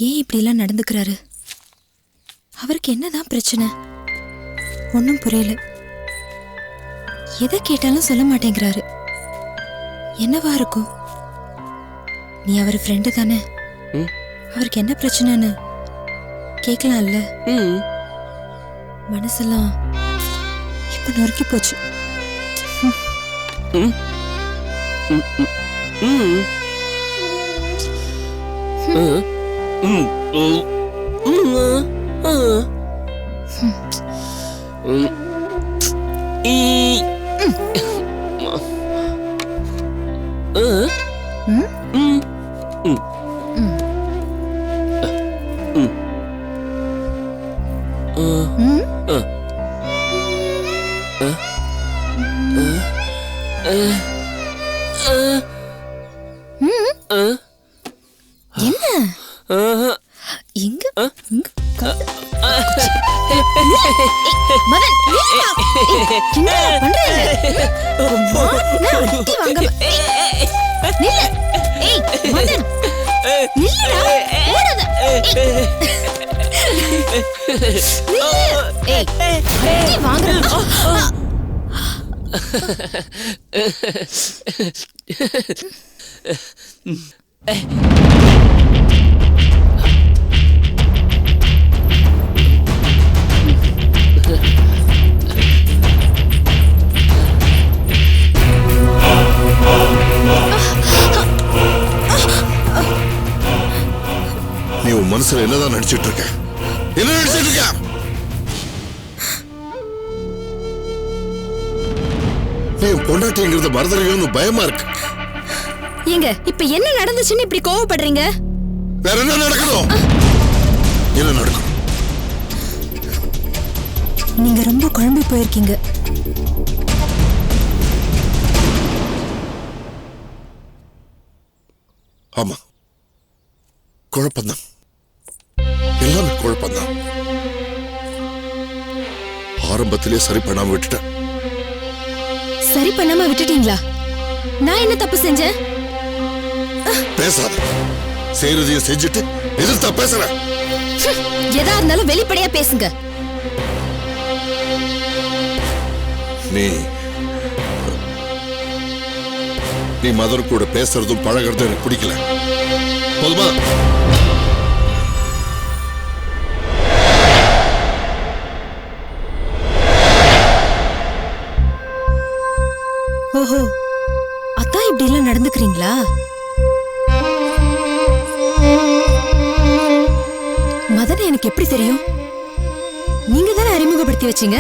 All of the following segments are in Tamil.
ஏன் இப்படிலாம் நடந்துக்கிறாரு? அவருக்கு என்னதான் பிரச்சனை? ஒன்றும் புரியல. எதை கேட்டாலும் சொல்ல மாட்டேங்கிறாரு. என்னவா இருக்கும்? நீ அவர் ஃப்ரெண்டு தானே, அவருக்கு என்ன பிரச்சனைன்னு கேட்கலாம்ல. மனசெல்லாம் இப்ப நொறுக்கி போச்சு. நீ உன் மனசுல என்னதான் நடிச்சிட்டு இருக்க? என்ன நடிச்சிட்டு இருக்க? நீ பொண்டாட்டிங்கிறது மறந்துடுவீங்கன்னு பயமா இருக்கு. ஏங்க இப்ப என்ன நடந்துச்சுன்னு இப்படி கோவப்படுறீங்க? வேற என்ன நடக்கணும்? என்ன நடக்கும்? நீங்க ரொம்ப குழம்பி போயிருக்கீங்க. ஆமா, குழப்பம்தான், எல்லாமே குழப்பம்தான். ஆரம்பத்திலே சரி பண்ணாம விட்டுட்டேன். சரி பண்ணாம விட்டுட்டீங்களா? நான் என்ன தப்பு செஞ்சேன்? பேசாத. செய்யறதையும் செஞ்சுட்டு எதிர்த்தா பேசுற. எதா இருந்தாலும் வெளிப்படையா பேசுங்க. நீ மதர் கூட பேசுறதும் பழகிறதும் எனக்கு பிடிக்கல. போதுமா? ஓஹோ, அதான் இப்படி எல்லாம் நடந்துக்கிறீங்களா? மதனை எனக்கு எப்படி தெரியும்? நீங்க தானே அறிமுகப்படுத்தி வச்சீங்க.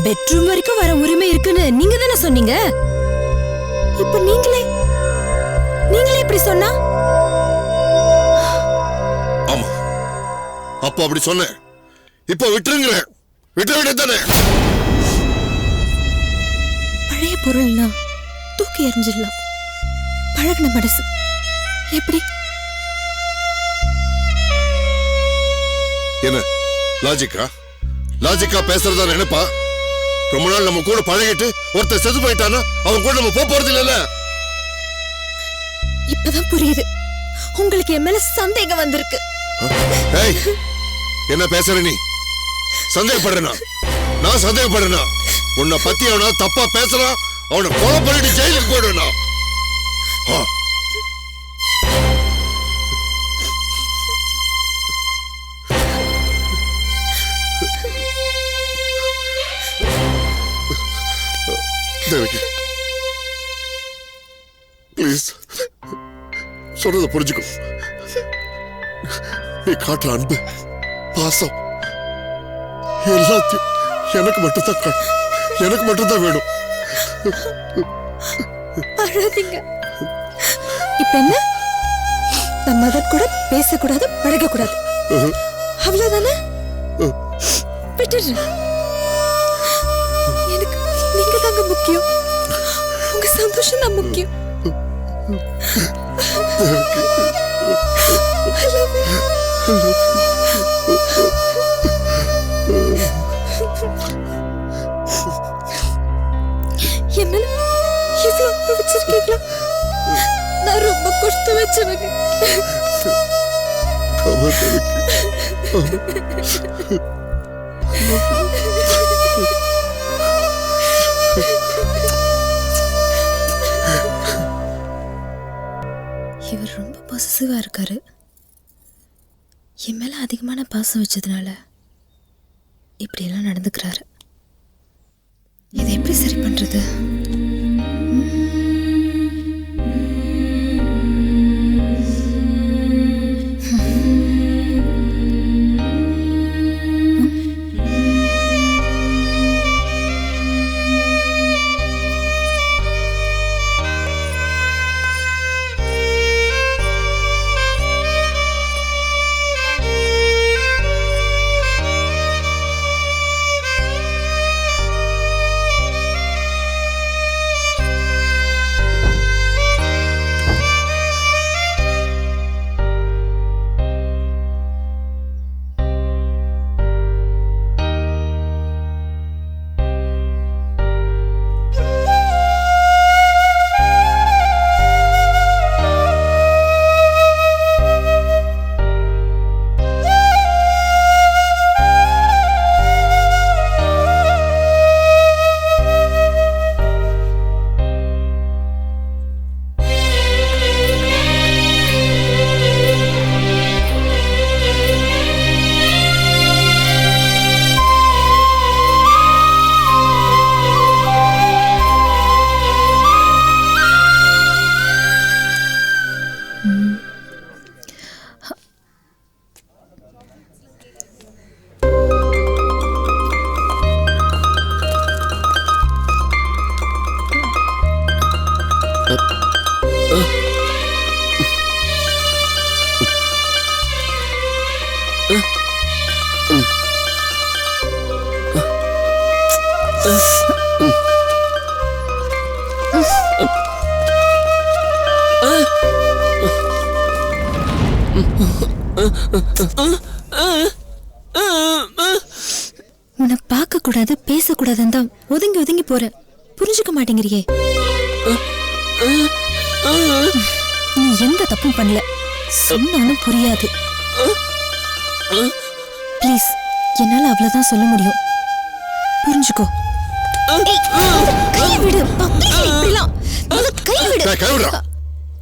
பெட்ரூம் வரைக்கும் வர உரிமை இருக்குன்னு நீங்க தானே சொன்னீங்க. இப்ப நீங்களே இப்படி சொன்னா? ஆமா, அப்ப அப்படி சொன்னேன். இப்ப விட்டுருங்க. விட்ட விடத்தானே. பழைய பொருள்னா தூக்கி எறிஞ்சிடலாம். பழகின மனசு எப்படி? என்ன லாஜிக்கா பேசுறதா நினைப்பா? ரொம்ப நாள் நம்ம கூட பழகிட்டு ஒருத்தர் செத்து போயிட்டானா அவன் கூட நம்ம போறது இல்ல. இப்பதான் புரியுது, உங்களுக்கு என் மேல சந்தேகம் வந்திருக்கு. என்ன பேசுற நீ? சந்தேகப்படுறா? நான் சந்தேகப்படுறா? உன்னை பத்தி அவனா தப்பா பேசுறான், அவனை கொலை பண்ணிட்டு ஜெயிலுக்கு போயிடுவேனா? தேவகி, பிளீஸ் சொல்றத புரிஞ்சுக்கோ. நீ காட்டுற அன்பு, பாசம் எல்லாத்தையும் எனக்கு மட்டும்தான் வேணும். அழாதீங்க. இப்ப என்ன? நம்ம மதன் கூட பேசக்கூடாது, பழகக்கூடாது, அவ்வளவுதானே? விட்டுரு. எனக்கு நீங்க தாங்க முக்கியம். உங்க சந்தோஷம் தான் முக்கியம். என் மேல இவ்வளவு அன்பு வச்சிருக்கீங்களா? நான் ரொம்ப கொடுத்து வச்சவங்க. இவர் ரொம்ப பொசசிவா இருக்காரு. என் மேல அதிகமான பாசம் வச்சதுனால இப்படியெல்லாம் நடந்துக்கிறாரு. இதை எப்படி சரி பண்றது? உன்னை பார்க்க கூடாது, பேசக்கூடாதுன்னு தான் ஒதுங்கி ஒதுங்கி போற. புரிஞ்சுக்க மாட்டேங்கிறியே. நீ எந்த தப்பும் பண்ணல, சொன்னாலும் புரியாது. ப்ளீஸ், என்னால அவ்வளவுதான் சொல்ல முடியும். புரிஞ்சுக்கோ. கை விடு. கை விடு.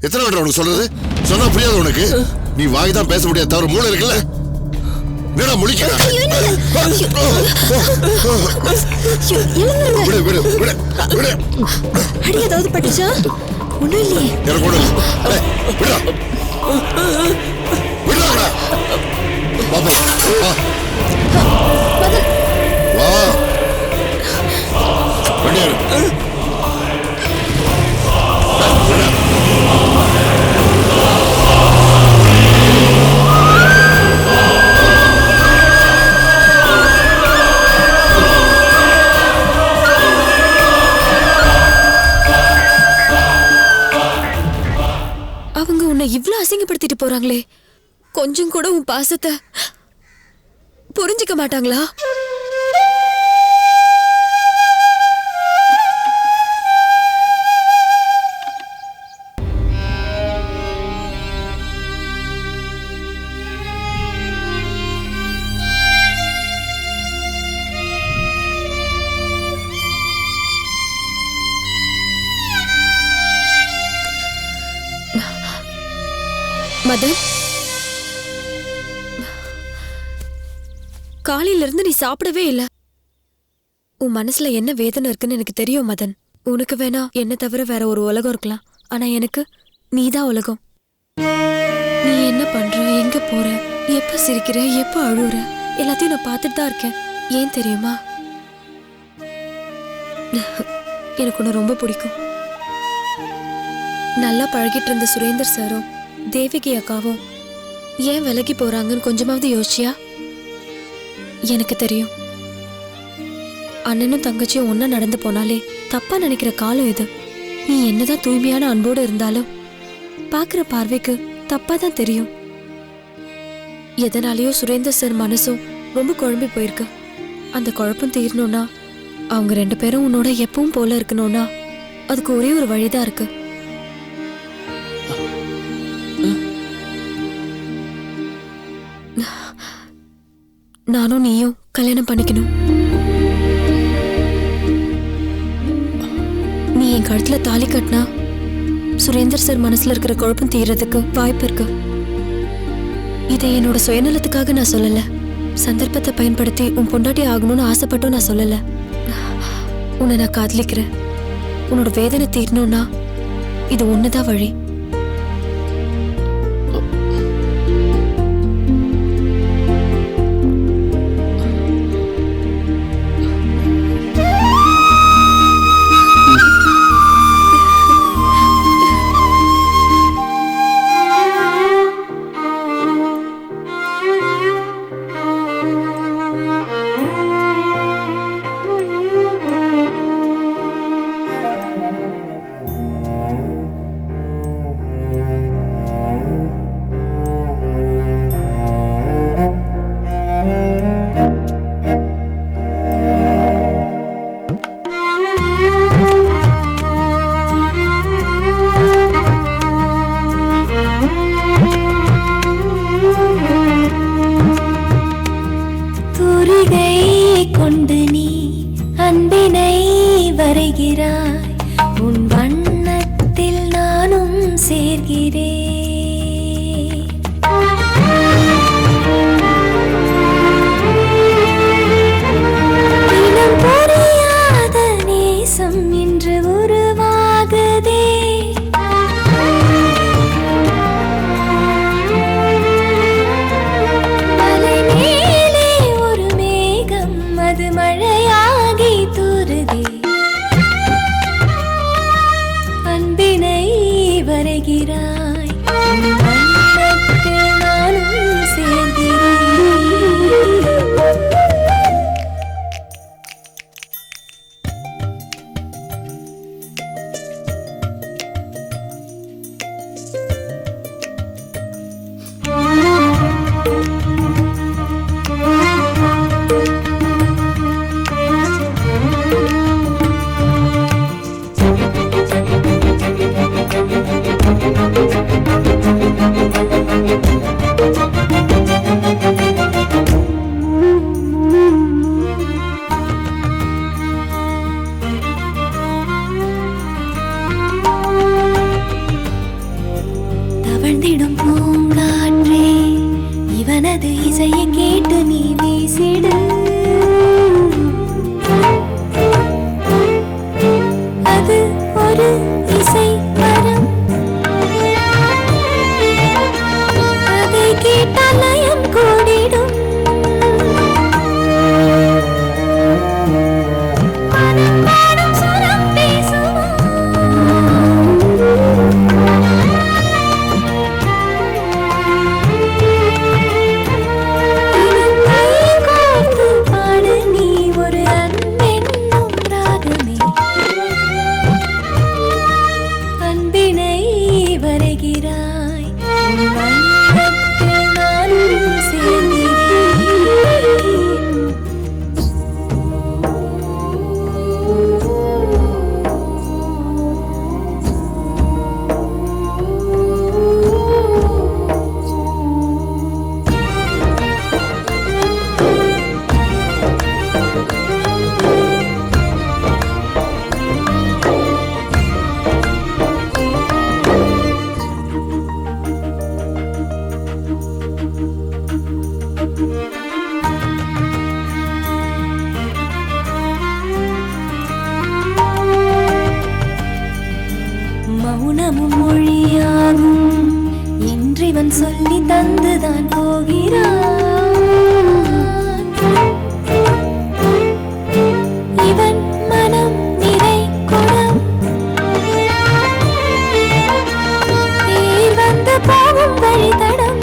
எத்தனை வாட்டி உனக்கு சொல்றது? சொன்னா புரியாது உனக்கு? நீ வாய் தான் பேச முடியாது, தவிர மூளை இருக்குல்ல. என்னடா முழிக்கிற? விடு விடு விடு விடு. அடி ஏதாவது பட்டுச்சா? ஒண்ணும் இல்லையே. எனக்கு ஒண்ணும் இல்லை. விடா விடா. பாப்பா வா வா. வண்டியாரு. அவங்க உன்னை இவ்ளோ அசிங்கப்படுத்திட்டு போறாங்களே, கொஞ்சம் கூட உன் பாசத்தை புரிஞ்சுக்க மாட்டாங்களா? மதன், காலையில இருந்து நீ சாப்பிடவே இல்ல. உன் மனசுல என்ன வேதனை இருக்குன்னு எனக்கு தெரியும் மதன். உனக்கு வேணா என்ன தவிர வேற ஒரு உலகம் இருக்கலாம், ஆனா எனக்கு நீதான் உலகம். நீ என்ன பண்ற, எங்க போற, எப்ப சிரிக்கிற, எப்ப அழுகுற, எல்லாத்தையும் நான் பார்த்துட்டு தான் இருக்கேன். ஏன் தெரியுமா? எனக்கு உன்னை ரொம்ப பிடிக்கும். நல்லா பழகிட்டு இருந்த சுரேந்தர் சாரும் தேவிகி அக்காவும் ஏன் விலகி போறாங்கன்னு கொஞ்சமாவது யோசிச்சியா? எனக்கு தெரியும். அண்ணனும் தங்கச்சியும் ஒன்னா நடந்து போனாலே தப்பா நினைக்கிற காலம் இது. நீ என்னதான் தூய்மையான அன்போடு இருந்தாலும் பாக்குற பார்வைக்கு தப்பா தான் தெரியும். எதனாலயோ சுரேந்தர் சார் மனசும் ரொம்ப குழம்பி போயிருக்கு. அந்த குழப்பம் தீரணும்னா, அவங்க 2 பேரும் உன்னோட எப்பவும் போல இருக்கணும்னா, அதுக்கு ஒரே ஒரு வழிதான் இருக்கு. நானும் நீயும் கல்யாணம் பண்ணிக்கணும். நீ என் கழுத்துல தாலி கட்டினா சுரேந்தர் சார் மனசுல இருக்கிற குழப்பம் தீர்றதுக்கு வாய்ப்பு இருக்கு. இதை என்னோட சுயநலத்துக்காக நான் சொல்லல. சந்தர்ப்பத்தை பயன்படுத்தி உன் பொண்டாட்டி ஆகணும்னு ஆசைப்பட்டும் நான் சொல்லல. உன்னை நான் காதலிக்கிறேன். உன்னோட வேதனை தீரணும்னா இது ஒண்ணுதான் வழி. கொண்டு நீ அன்பினை வரைகிறாய், உன் வண்ணத்தில் நானும் சேர்கிறேன். இனம் புரியாத நேசம் இன்று உருவாகுதே. அது மழையாகி தூறுதே. அன்பினை வரைகிறாய், நானும் சேர்கிறேன். தவழ்ந்திடும் பூங்காற்றே, இவனது இசையை கேட்டு நீ வீசிடு. அது ஒரு இசை மரம், அதை கேட்டால் லயம் கூடிடும். மௌனமும் மொழியாகும் என்றிவன் சொல்லி தந்துதான் போகிறான். இவன் மனம் நிறை குடம், தேர் வந்து போகும் வழித்தடம்.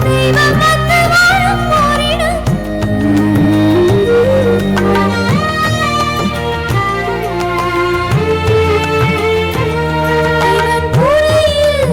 தெய்வம் வந்து வாழும் போரிடம். இவன் புரியில்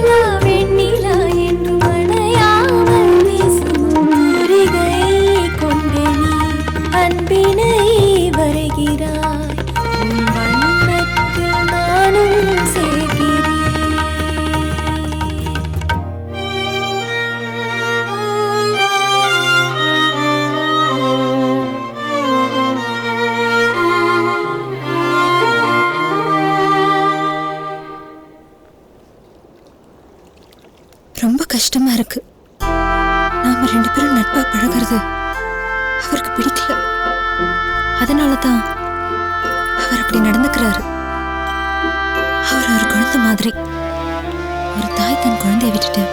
நம்ம 2 பேரும் நட்பா பழகிறது அவருக்கு பிடிக்கல. அதனாலதான் அவர் அப்படி நடந்துக்கிறாரு. அவர் ஒரு குழந்தை மாதிரி. ஒரு தாய் தன் குழந்தைய விட்டுட்டு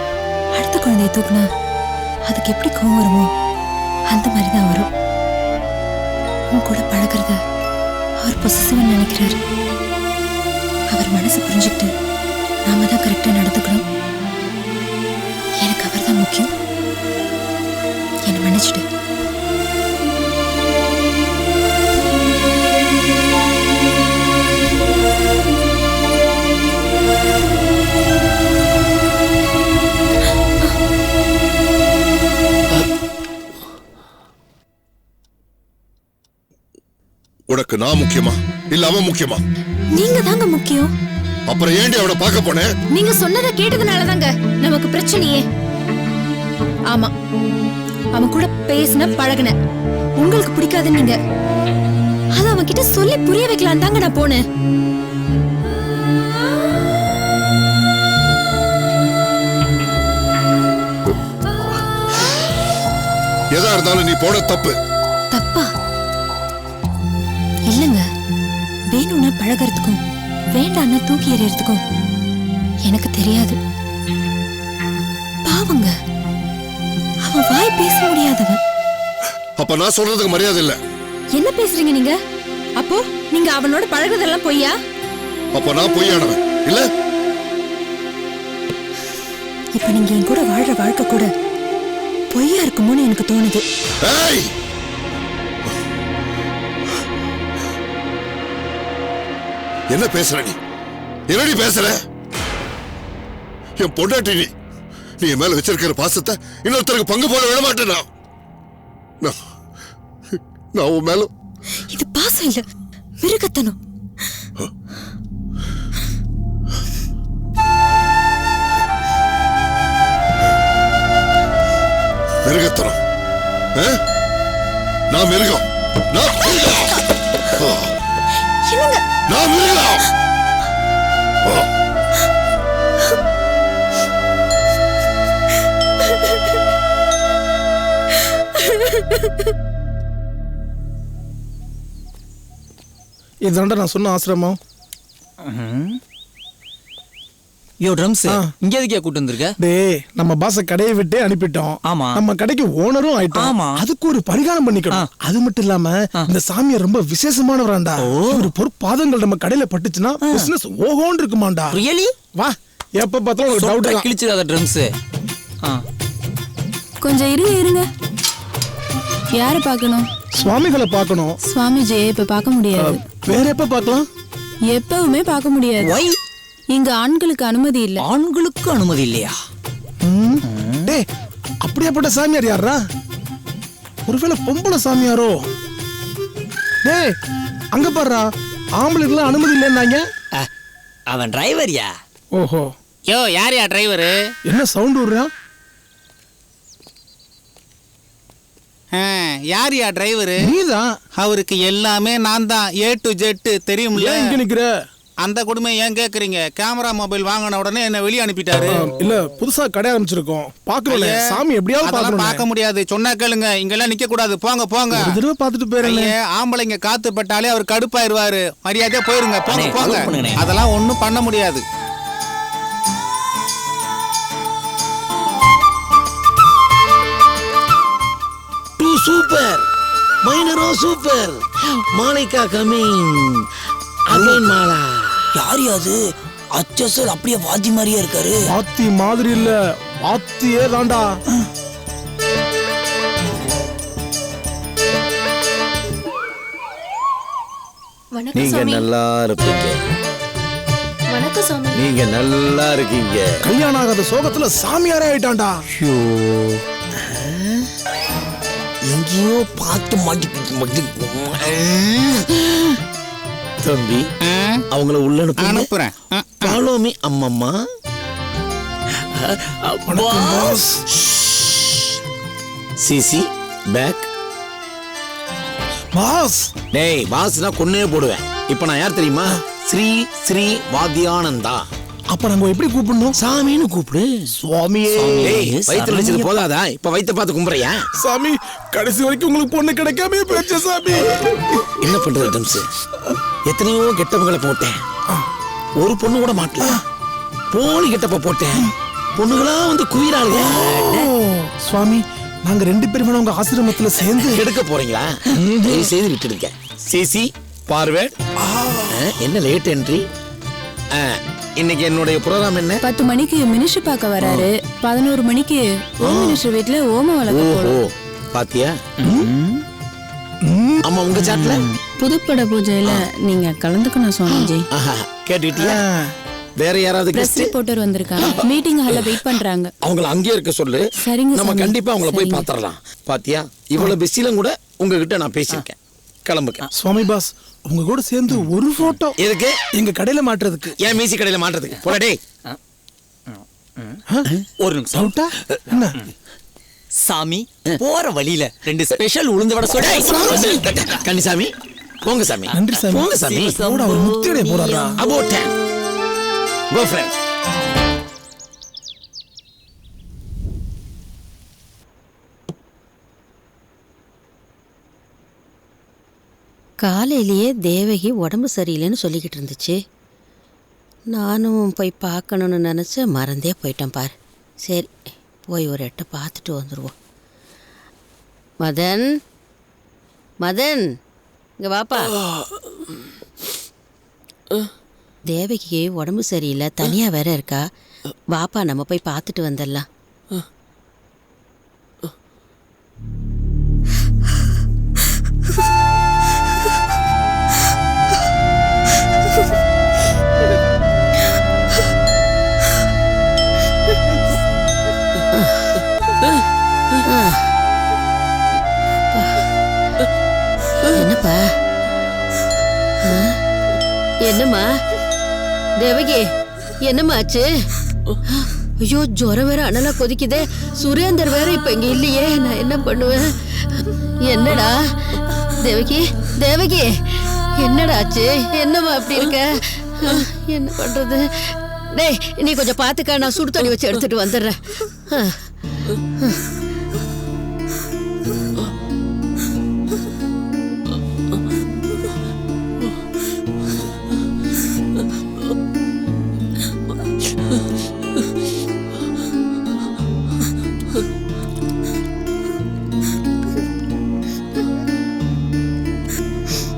அடுத்த குழந்தைய தூக்குனா அதுக்கு எப்படி கோவம் வருமோ அந்த மாதிரிதான் வரும். உன் கூட பழகிறத அவர் பொசசிவன் நினைக்கிறாரு. அவர் மனசு புரிஞ்சுக்கிட்டு நாம தான் கரெக்டா நடந்துக்கணும். எனக்கு அவர் தான் முக்கியம். என்னை மன்னிச்சுட்டு. உனக்கு நான் முக்கியமா இல்ல அவன் முக்கியமா? நீங்க தாங்க முக்கியம். அப்புறம் ஏண்டி அவனை பார்க்க போனேன்? நீங்க சொன்னதை கேட்டதுனாலதாங்க நமக்கு பிரச்சனையே. ஆமா, அவன் கூட பேசின பழகுன உங்களுக்கு பிடிக்காதுன்னு நீங்க அத அவன் கிட்ட சொல்லி புரிய வைக்கலாம் தாங்க நான் போனேன். எதா இருந்தாலும் நீ போன தப்பு. தப்பா? இல்லங்க, வேணும்னா பழகிறதுக்கும் வேண்டாம்னா தூக்கி எறியறதுக்கும் எனக்கு தெரியாது. பாவங்க, அவன் வாய் பேச முடியாதவன். அப்ப நான் சொல்றதுக்கு மரியாதை இல்ல. என்ன பேசுறீங்க நீங்க? அப்போ நீங்க அவனோட பழகுறதெல்லாம் பொய்யா? அப்ப நான் பொய்யானவன் இல்ல? இப்ப நீங்க என் கூட வாழ்ற வாழ்க்கை கூட பொய்யா இருக்குமோன்னு எனக்கு தோணுது. ஏய், என்ன பேசுற நீ? என்னடி பேசுற? என் பொண்டாட்டி நீ. நீ என் மேல வச்சிருக்கிற பாசத்தை இன்னொருத்தருக்கு பங்கு போட விட மாட்டேனா? நான் உன் மேல. இது பாசம் இல்ல, மிருகத்தனம். மிருகத்தனம்? நான் மிருகம்? நான் மிருகம்? என்னங்க? நான் மிருகம்? இதாண்டா நான் சொன்ன ஆசிரமம். யோ ட்ரம்ஸ், இங்க எதுக்கே கூட்டு வந்திருக்க? டேய், நம்ம பாச கடையை விட்டே அனுப்பிட்டோம். ஆமா. நம்ம கடைக்கு ஓனரும் ஆயிட்டோம். ஆமா. அதுக்கு ஒரு பரிகாரம் பண்ணிக்கணும். அது மட்டும் இல்லாம இந்த சாமியார் ரொம்ப விசேஷமானவராண்டா. ஒரு பொற்பாதங்கள் நம்ம கடையில பட்டுச்சுன்னா பிசினஸ் ஓஹோன்னு இருக்குமாண்டா. ரியலி? வா, எப்ப பார்த்தாலும் ஒரு டவுட் தான். கிழிச்சிராத ட்ரம்ஸ். கொஞ்சம் இருங்க. யாரை பார்க்கணும்? சுவாமிகளை பார்க்கணும். சுவாமிஜியை இப்ப பார்க்க முடியாது. வேற எப்ப பார்க்கலாம்? எப்பவுமே பார்க்க முடியாது. Why? இங்க ஆண்களுக்கு அனுமதி இல்ல. ஆண்களுக்கு அனுமதி இல்லையா? டேய், அப்படியாப்பட்ட சாமியார் யாரா? ஒருவேளை பொம்பளை சாமியாரோ? டேய், அங்க பாருடா, ஆம்பளைக்குலாம் அனுமதி இல்லைன்னாங்க. அவன் டிரைவர்யா. ஓஹோ. யோ, யார்யா டிரைவரு? என்ன சவுண்ட் விடுறா? யார்யா டிரைவரு? நீதான். அவருக்கு எல்லாமே நான் தான், A to Z தெரியும்ல. ஏன் இங்க நிக்கிற? அந்த கொடுமை ஏன் கேக்குறீங்க? கேமரா மொபைல் வாங்கின உடனே என்ன வெளியே அனுப்பிட்டாரு. இல்ல, புதுசா கடை ஆரம்பிச்சிருக்கோம், பாக்கல. சாமி எப்படியாவது அதெல்லாம் பார்க்க முடியாது. சொன்னா கேளுங்க, இங்கெல்லாம் நிக்க கூடாது. போங்க போங்க. ஒரு தடவை பார்த்துட்டு போயிரேன். ஆம்பளைங்க காத்து பட்டாலே அவர் கடுப்பாயிருவாரு. மரியாதையா போயிருங்க. போங்க போங்க. அதெல்லாம் ஒண்ணும் பண்ண முடியாது. சூப்பர் மைனரோ சூப்பர். மாலைக்கா கமிங் அகைன் மாலா. யார் அது? அச்சசல் அப்படியே வாத்தி மாதிரியே இருக்காரு. வாத்தி மாதிரி இல்ல, வாத்தியே தாண்டா. நீங்க நல்லா இருப்பீங்க. வணக்கம் சாமி. நீங்க நல்லா இருக்கீங்க. கல்யாணம் ஆகாத சோகத்துல சாமியாரே ஆயிட்டான்டா. எங்கேயோ பார்த்து தம்பி, அவங்கள உள்ள அனுப்புறேன். ஃபாலோ மீ அம்மம்மா. சிசி பேக். பாஸ். டேய், பாஸ்னா கொன்னே போடுவேன். இப்ப நான் யார் தெரியுமா? ஸ்ரீ ஸ்ரீ வாத்தியானந்தா. அப்ப நாங்க எப்படி கூப்பிடணும்? சாமின்னு கூப்பிடு. சுவாமியே. ஏய், வயித்துல அடிச்சது போதாதா? இப்ப வயித்த பார்த்து கும்புறியா? சாமி, கடைசி வரைக்கும் உங்களுக்கு பொண்ணு கிடைக்காம போச்சு சாமி. என்ன பண்றது டம்ஸ்? எத்தனையோ கெட்டவங்களை போட்டேன், ஒரு பொண்ணு கூட மாட்டல. போலி கெட்டப்ப போட்டேன், பொண்ணுகளா வந்து குயிராளுங்க. சுவாமி, நாங்க 2 பேரும் உங்க ஆசிரமத்துல சேர்ந்து எடுக்க போறீங்களா? தயவு செய்து விட்டுடுங்க. CC forward. என்ன லேட் என்ட்ரி? இன்னைக்கு என்னுடைய ப்ரோகிராம் என்ன? 10 மணிக்கு மினிஸ்டர் பார்க்க வராரு. 11 மணிக்கு ஹோம் மினிஸ்டர் வீட்ல ஓம வளர்க்க போறோம். பாத்தியா? ஆமா, உங்க சாட்ல புதுப்பட பூஜையில நீங்க கலந்துக்கணும் சுவாமிஜி. கேட்டுட்டியா? வேற யாராவது பிரஸ் ரிப்போர்ட்டர் வந்திருக்காங்க, மீட்டிங் ஹால்ல வெயிட் பண்றாங்க. அவங்கள அங்கேயே இருக்க சொல்லு. சரிங்க நம்ம சாமி. கண்டிப்பா அவங்கள போய் பாத்திரலாம். பாத்தியா, இவ்வளவு பிஸிலும் கூட உங்ககிட்ட நான் பேசியிருக்கேன். கிளம்புக்க. சுவாமி பாஸ், உங்க கூட சேர்ந்து ஒரு போட்டோ எதுக்கு? எங்க கடையில மாட்டுறதுக்கு. ஏன் மீசி கடையில மாட்டுறதுக்கு? போடா டேய். ஒரு நிமிஷம். டவுட்டா? என்ன சாமி, போற வழியில 2 ஸ்பெஷல் உளுந்து வடை சொல்ல. கன்னிசாமி, போங்க சாமி. நன்றி சாமி. போங்க சாமி. போட அவர் முத்தியடைய போறாரா? About 10. Go friend. காலையிலேயே தேவகி உடம்பு சரியில்லைன்னு சொல்லிக்கிட்டு இருந்துச்சு. நானும் போய் பார்க்கணுன்னு நினச்ச மறந்தே போயிட்டேன் பாரு. சரி, போய் ஒரு எட்டை பார்த்துட்டு வந்துடுவோம். மதன், மதன், இங்கே வாப்பா. தேவகிக்கு உடம்பு சரியில்லை, தனியாக வேற இருக்கா. வாப்பா, நம்ம போய் பார்த்துட்டு வந்துடலாம். என்னப்பா? என்னம்மா தேவகி, என்னம்மா ஆச்சு? ஐயோ, ஜுரம் வேற அனலா கொதிக்குதே. சுரேந்தர் வேற இப்ப இங்க இல்லையே, நான் என்ன பண்ணுவேன்? என்னடா தேவகி, தேவகி, என்னடா ஆச்சு? என்னம்மா அப்படி இருக்க? என்ன பண்றது? டேய், நீ கொஞ்சம் பாத்துக்க, நான் சுடு தண்ணி வச்சு எடுத்துட்டு வந்துடுறேன்.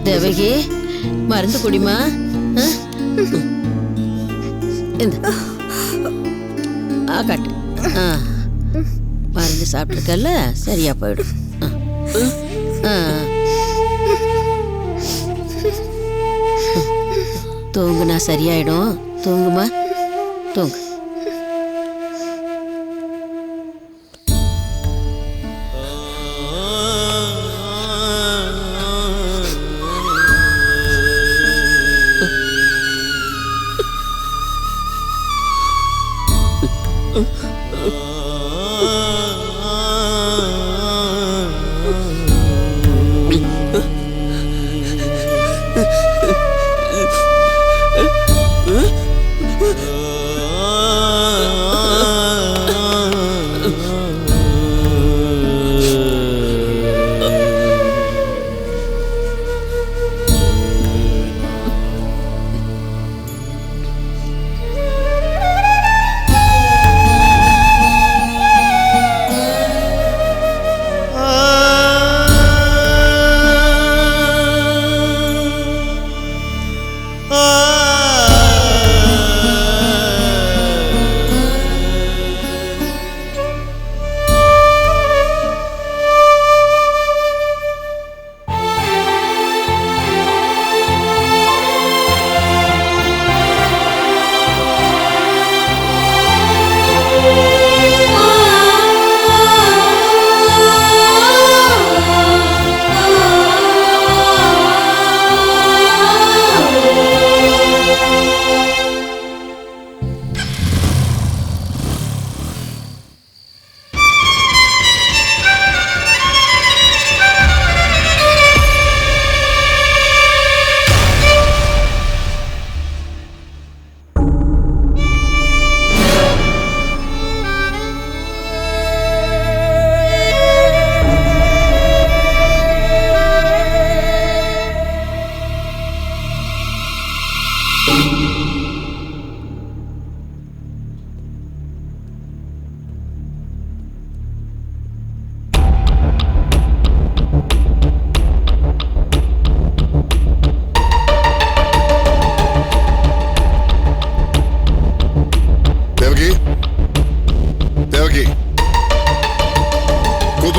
தேவகி, மருந்து குடிமா. காட்டு. மருந்து சாப்பிட்ருக்கல, சரியா போயிடும். தூங்குனா சரியாயிடும். தூங்குமா, தூங்கு.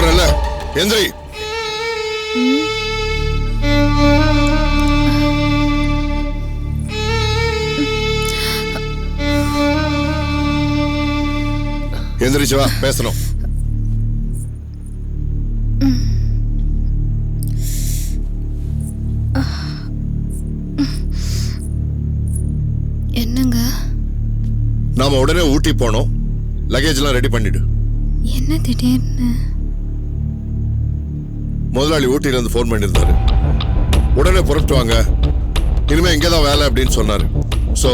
சொல்றேன்ல, எந்திரி. எந்திரிச்சு வா, பேசணும். என்னங்க? நாம உடனே ஊட்டி போனோம். லக்கேஜ் எல்லாம் ரெடி பண்ணிடு. என்ன திடீர்னு? முதலாளி ஊட்டில இருந்து போன் பண்ணியிருந்தாரு. உடனே புறப்பட்டு வாங்க, இனிமே இங்கதான் வேலை அப்படின்னு சொன்னாரு. சோ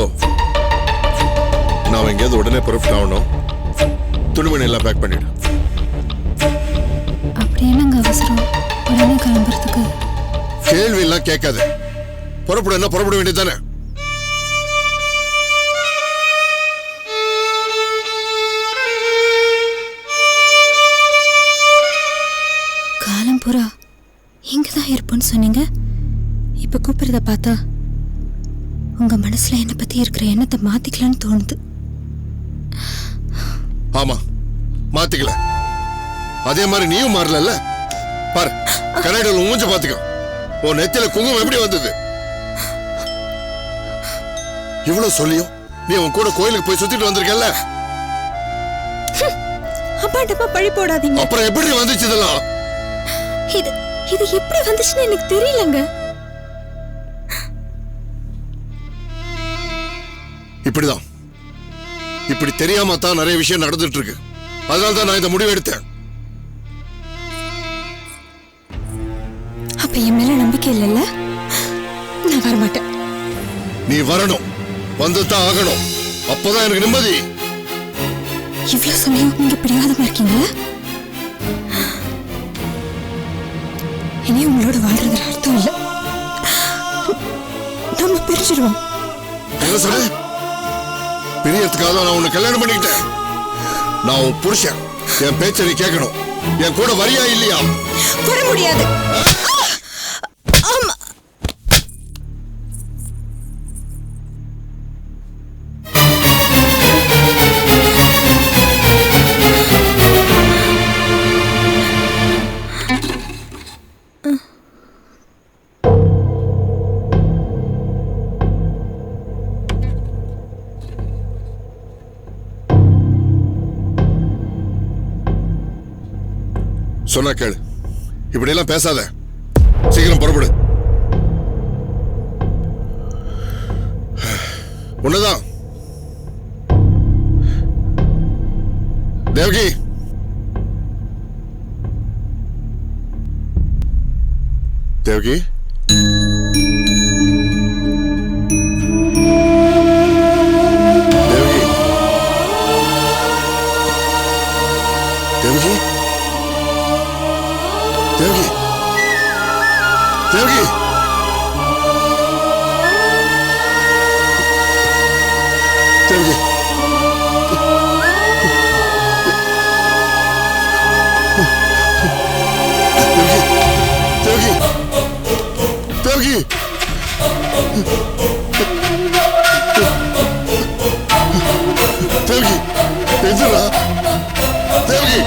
நாம இங்கேருந்து உடனே புறப்பட்டு ஆகணும். துணிமணி எல்லாம் பேக் பண்ணிடு. அப்படி என்னங்க அவசரம் உடனே கிளம்புறதுக்கு? கேள்வி எல்லாம் கேட்காத. புறப்பட புறப்பட வேண்டியதானே. காலம் பூரா இங்கதான் இருப்போன்னு சொன்னீங்க. இப்ப கூப்பிடுறத பார்த்தா உங்க மனசுல என்ன பத்தி இருக்கிற எண்ணத்தை மாத்திக்கலான்னு தோணுது. ஆமா, மாத்திக்கல. அதே மாதிரி நீயும் மாறல. பாரு, கண்ணாடியில் மூஞ்ச பாத்துக்க. உன் நெத்தியில குங்குமம் எப்படி வந்தது? இவ்வளவு சொல்லியும் நீ உன் கூட கோயிலுக்கு போய் சுத்திட்டு வந்திருக்கல. அப்பாட்டப்பா பழி போடாதீங்க. அப்புறம் எப்படி வந்துச்சு இதெல்லாம்? இது எப்படி வந்துச்சுன்னு எனக்கு தெரியலங்க. இப்படிதான், இப்படி தெரியாம தான் நிறைய விஷயம் நடந்துட்டு இருக்கு. அதனால்தான் நான் இந்த முடிவு எடுத்தேன். அப்ப என் மேல நம்பிக்கை இல்லைல்ல? நான் வரமாட்டேன். நீ வரணும், வந்துதான் ஆகணும். அப்பதான் எனக்கு நிம்மதி. இவ்வளவு சமயம் நீங்க பிடிவாதமா இருக்கீங்களா? இனி உங்களோட வாழ்றதுல அர்த்தம் இல்ல. நம்ம பிரிச்சிடுவோம். என்ன சொல்ற? பிரியறதுக்காக நான் உன்னை கல்யாணம் பண்ணிக்கிட்டேன். நான் உன் புருஷன். என் பேச்சை நீ கேட்கணும். என் கூட வரியா இல்லையா? வர முடியாது. ஆமா. சொன்னா கேளு. இப்படி எல்லாம் பேசாத. சீக்கிரம் புறப்படு. உன்னதான் தேவகி. தேவகி, தேவகி, தேவகி, தேவகி, தேவகி, தேவகி, தேவகி, தேவகி, தேவகி, எதுரா? தேவகி,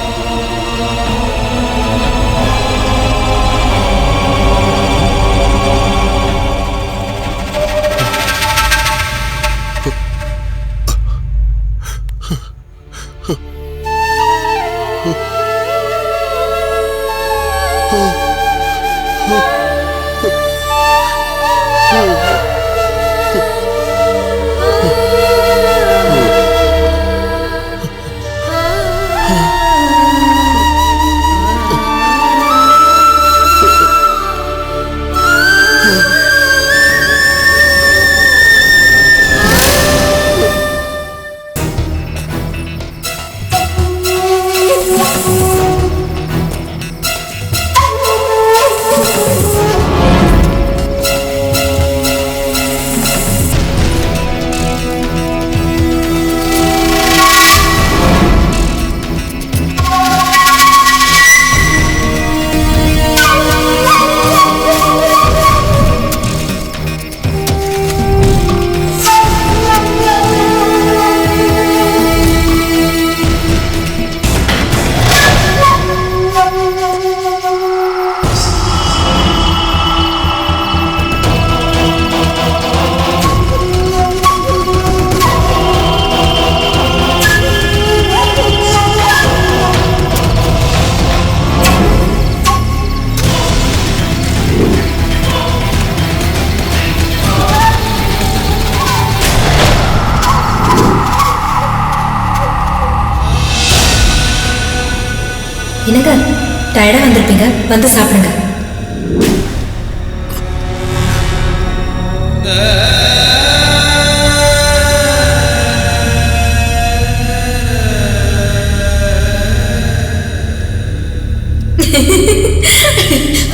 டயர்டா வந்திருப்பீங்க, வந்து சாப்பிடுங்க.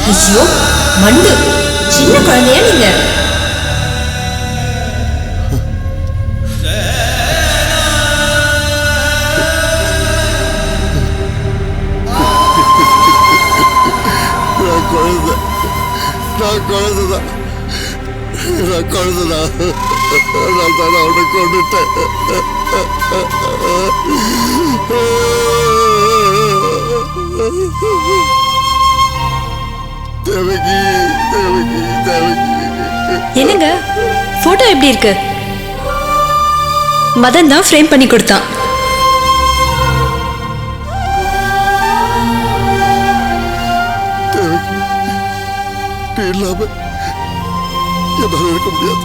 ஐயோ மண்டு, சின்ன குழந்தையா நீங்க? நான் குழந்தைதான். நான் தானே அவனை கொண்டுட்டேன். தேவகி தேவகி தேவகி. என்னங்க போட்டோ எப்படி இருக்கு? மதன் தான் ஃப்ரேம் பண்ணி கொடுத்தான். தேவகி, நீ இல்லாம என்னால இருக்க முடியாது.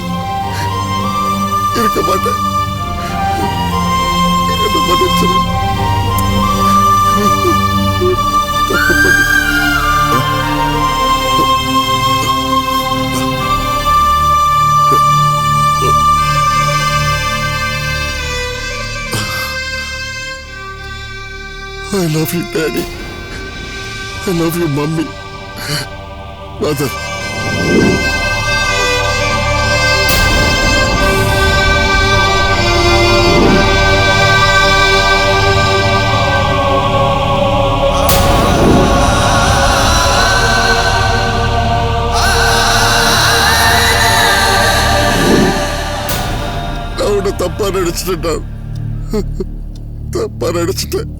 இருக்க மாட்டேன். என்ன மன்னிச்சிரு. தப்பு பண்ணிட்டேன். I love you, Daddy. I love you, Mommy. Mother. நான் உன்னை தப்பா நினைச்சிட்டேன். தப்பா நினைச்சிட்டேன்.